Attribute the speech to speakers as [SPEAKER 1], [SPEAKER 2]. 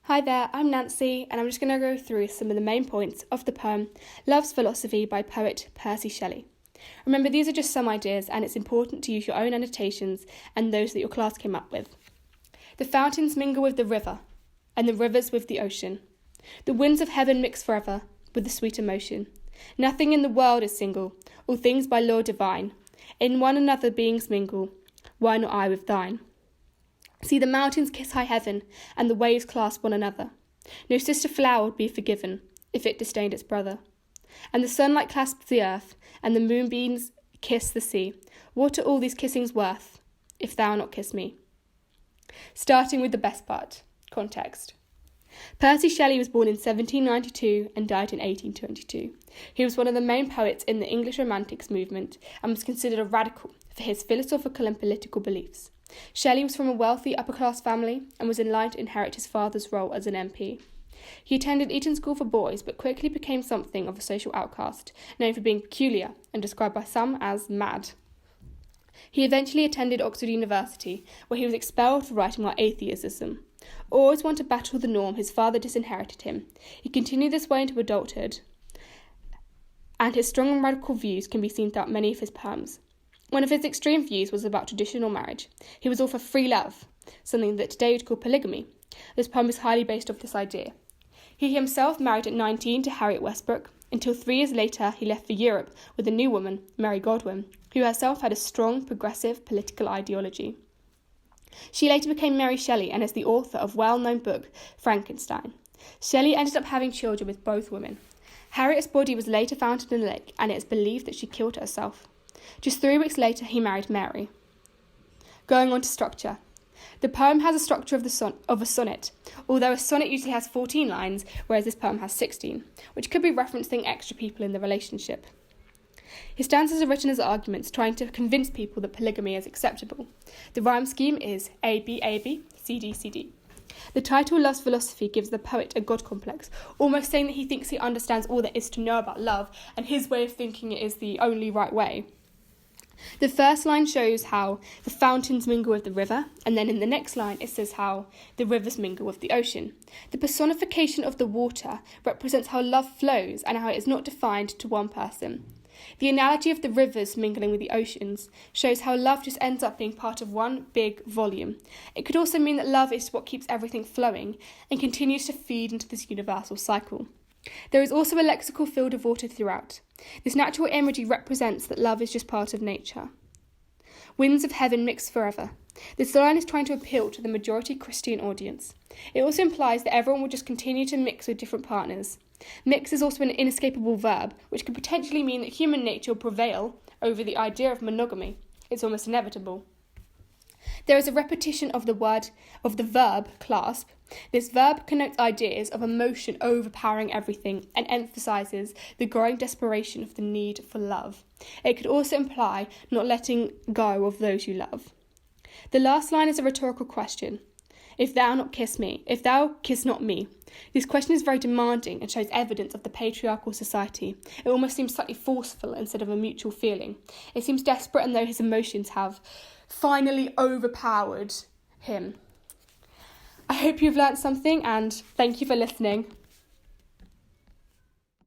[SPEAKER 1] Hi there, I'm Nancy, and I'm just going to go through some of the main points of the poem Love's Philosophy by poet Percy Shelley. Remember, these are just some ideas, and it's important to use your own annotations and those that your class came up with. The fountains mingle with the river, and the rivers with the ocean. The winds of heaven mix forever with the sweet emotion. Nothing in the world is single, all things by law divine. In one another beings mingle, why not I with thine? See the mountains kiss high heaven, and the waves clasp one another. No sister flower would be forgiven, if it disdained its brother. And the sunlight clasps the earth, and the moonbeams kiss the sea. What are all these kissings worth, if thou not kiss me? Starting with the best part, context. Percy Shelley was born in 1792 and died in 1822. He was one of the main poets in the English Romantics movement and was considered a radical for his philosophical and political beliefs. Shelley was from a wealthy upper-class family and was in line to inherit his father's role as an MP. He attended Eton School for Boys, but quickly became something of a social outcast, known for being peculiar and described by some as mad. He eventually attended Oxford University, where he was expelled for writing about atheism. Always one to battle the norm, his father disinherited him. He continued this way into adulthood, and his strong and radical views can be seen throughout many of his poems. One of his extreme views was about traditional marriage. He was all for free love, something that today would call polygamy. This poem is highly based off this idea. He himself married at 19 to Harriet Westbrook, until 3 years later he left for Europe with a new woman, Mary Godwin, who herself had a strong, progressive political ideology. She later became Mary Shelley and is the author of well-known book Frankenstein. Shelley ended up having children with both women. Harriet's body was later found in a lake, and it is believed that she killed herself. Just 3 weeks later, he married Mary. Going on to structure. The poem has a structure of a sonnet, although a sonnet usually has 14 lines, whereas this poem has 16, which could be referencing extra people in the relationship. His stanzas are written as arguments, trying to convince people that polygamy is acceptable. The rhyme scheme is A, B, A, B, C, D, C, D. The title Love's Philosophy gives the poet a god complex, almost saying that he thinks he understands all there is to know about love, and his way of thinking it is the only right way. The first line shows how the fountains mingle with the river, and then in the next line it says how the rivers mingle with the ocean. The personification of the water represents how love flows and how it is not defined to one person. The analogy of the rivers mingling with the oceans shows how love just ends up being part of one big volume. It could also mean that love is what keeps everything flowing and continues to feed into this universal cycle. There is also a lexical field of water throughout. This natural imagery represents that love is just part of nature. Winds of heaven mix forever. This line is trying to appeal to the majority Christian audience. It also implies that everyone will just continue to mix with different partners. Mix is also an inescapable verb, which could potentially mean that human nature will prevail over the idea of monogamy. It's almost inevitable. There is a repetition of the verb clasp. This verb connotes ideas of emotion overpowering everything and emphasises the growing desperation of the need for love. It could also imply not letting go of those you love. The last line is a rhetorical question. If thou not kiss me, if thou kiss not me. This question is very demanding and shows evidence of the patriarchal society. It almost seems slightly forceful instead of a mutual feeling. It seems desperate, and though his emotions have finally overpowered him. I hope you've learnt something, and thank you for listening.